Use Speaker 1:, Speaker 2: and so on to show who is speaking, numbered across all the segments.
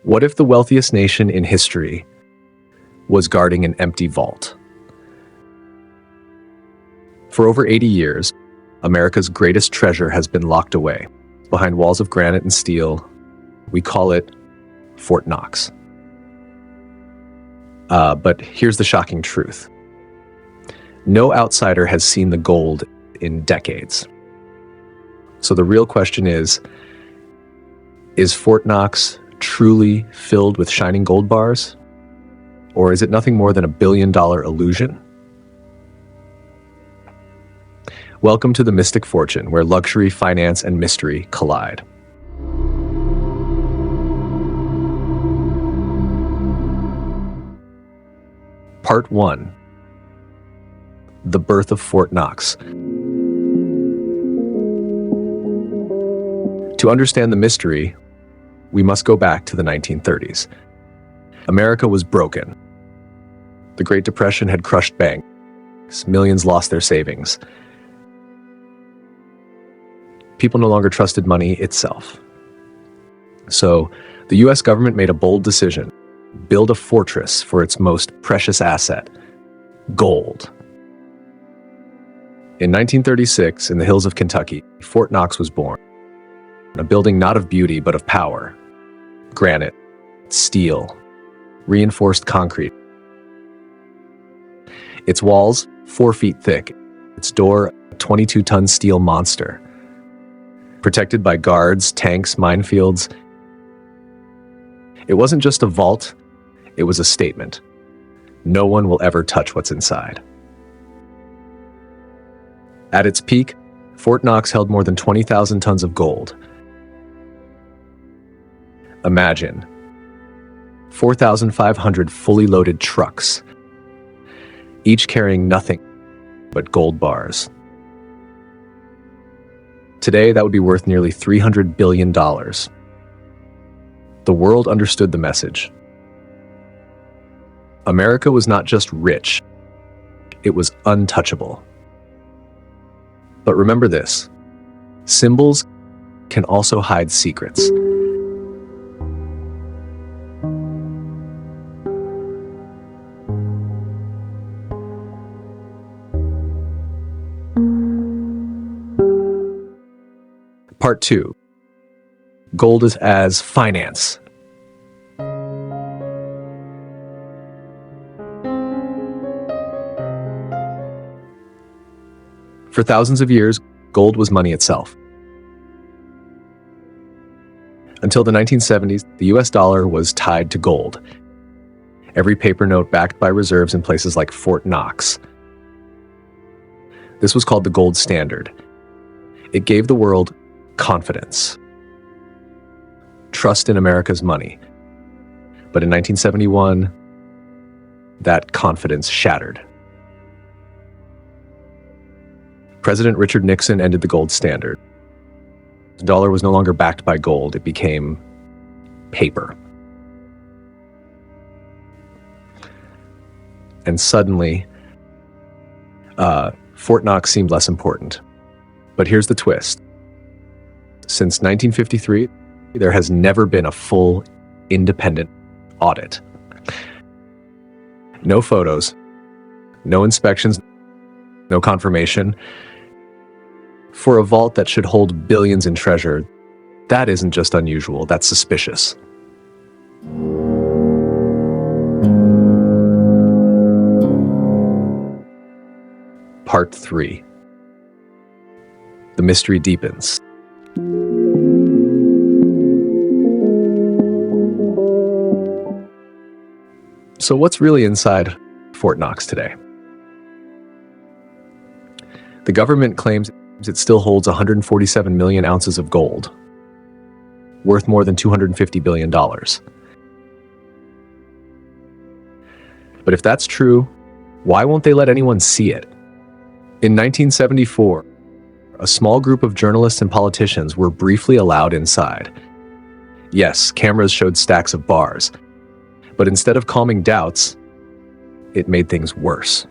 Speaker 1: What if the wealthiest nation in history was guarding an empty vault? For over 80 years, America's greatest treasure has been locked away behind walls of granite and steel. We call it Fort Knox. But here's the shocking truth. No outsider has seen the gold in decades. So the real question is Fort Knox truly filled with shining gold bars? Or is it nothing more than a billion-dollar illusion? Welcome to the Mystic Fortune, where luxury, finance, and mystery collide. Part 1. The birth of Fort Knox. To understand the mystery, we must go back to the 1930s. America was broken. The Great Depression had crushed banks. Millions lost their savings. People no longer trusted money itself. So the US government made a bold decision: build a fortress for its most precious asset, gold. In 1936, in the hills of Kentucky, Fort Knox was born. A building not of beauty, but of power. Granite, steel, reinforced concrete. Its walls, 4 feet thick. Its door, a 22-ton steel monster. Protected by guards, tanks, minefields. It wasn't just a vault, it was a statement. No one will ever touch what's inside. At its peak, Fort Knox held more than 20,000 tons of gold. Imagine 4,500 fully loaded trucks, each carrying nothing but gold bars. Today, that would be worth nearly $300 billion. The world understood the message. America was not just rich, it was untouchable. But remember this: symbols can also hide secrets. Part 2. Gold as finance. For thousands of years, gold was money itself. Until the 1970s, the US dollar was tied to gold. Every paper note backed by reserves in places like Fort Knox. This was called the gold standard. It gave the world confidence, trust in America's money. But in 1971, that confidence shattered. President Richard Nixon ended the gold standard. The dollar was no longer backed by gold, it became paper. And suddenly, Fort Knox seemed less important. But here's the twist. Since 1953, there has never been a full, independent audit. No photos, no inspections, no confirmation. For a vault that should hold billions in treasure, that isn't just unusual, that's suspicious. Part 3. The mystery deepens. So what's really inside Fort Knox today? The government claims it still holds 147 million ounces of gold, worth more than $250 billion. But if that's true, why won't they let anyone see it? In 1974, a small group of journalists and politicians were briefly allowed inside. Yes, cameras showed stacks of bars, but instead of calming doubts, it made things worse.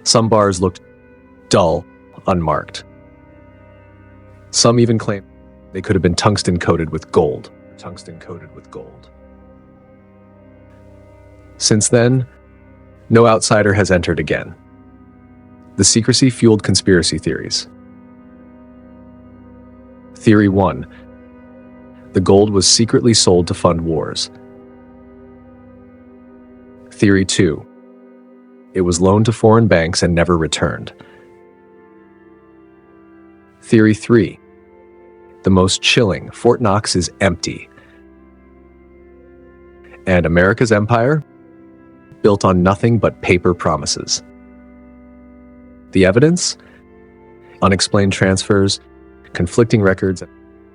Speaker 1: Some bars looked dull, unmarked. Some even claimed they could have been tungsten coated with gold. tungsten coated with gold. Since then, no outsider has entered again. The secrecy fueled conspiracy theories. Theory 1. The gold was secretly sold to fund wars. Theory 2. It was loaned to foreign banks and never returned. Theory 3. The most chilling, Fort Knox is empty. And America's empire? Built on nothing but paper promises. The evidence? Unexplained transfers, conflicting records,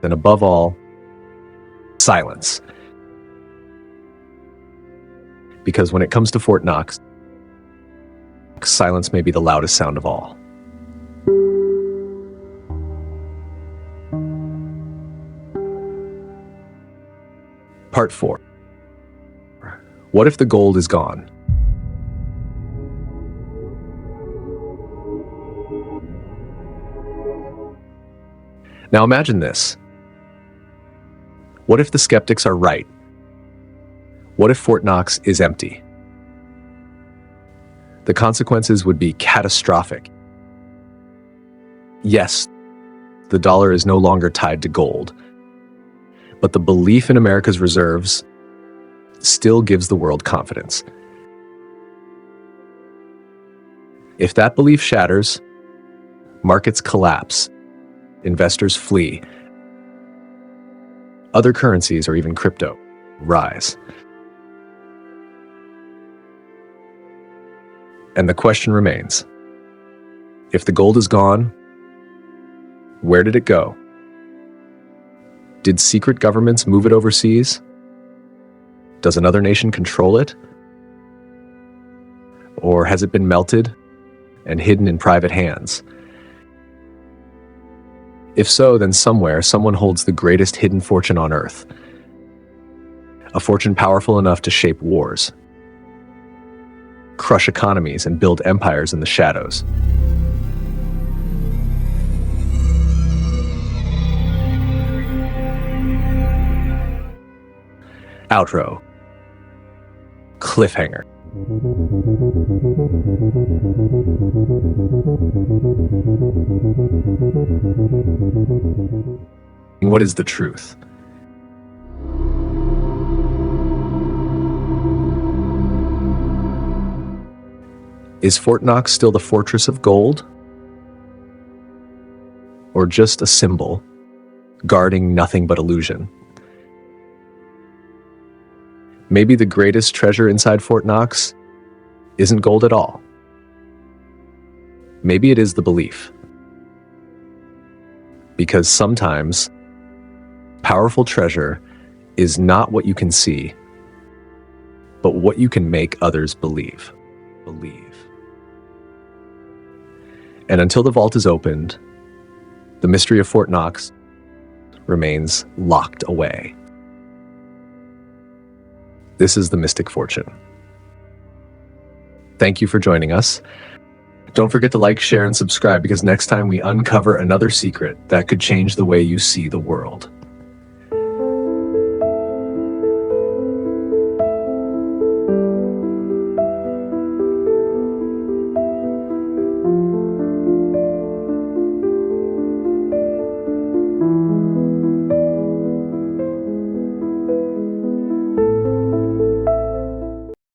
Speaker 1: and above all, silence. Because when it comes to Fort Knox, silence may be the loudest sound of all. Part 4. What if the gold is gone? Now imagine this. What if the skeptics are right? What if Fort Knox is empty? The consequences would be catastrophic. Yes, the dollar is no longer tied to gold, but the belief in America's reserves still gives the world confidence. If that belief shatters, markets collapse, investors flee, other currencies or even crypto rise. And the question remains, if the gold is gone, where did it go? Did secret governments move it overseas? Does another nation control it? Or has it been melted and hidden in private hands? If so, then somewhere, someone holds the greatest hidden fortune on Earth. A fortune powerful enough to shape wars, crush economies, and build empires in the shadows. Outro. Cliffhanger. What is the truth? Is Fort Knox still the fortress of gold? Or just a symbol, guarding nothing but illusion? Maybe the greatest treasure inside Fort Knox isn't gold at all. Maybe it is the belief. Because sometimes, powerful treasure is not what you can see, but what you can make others believe. And until the vault is opened, the mystery of Fort Knox remains locked away. This is the Mystic Fortune. Thank you for joining us. Don't forget to like, share, and subscribe because next time we uncover another secret that could change the way you see the world.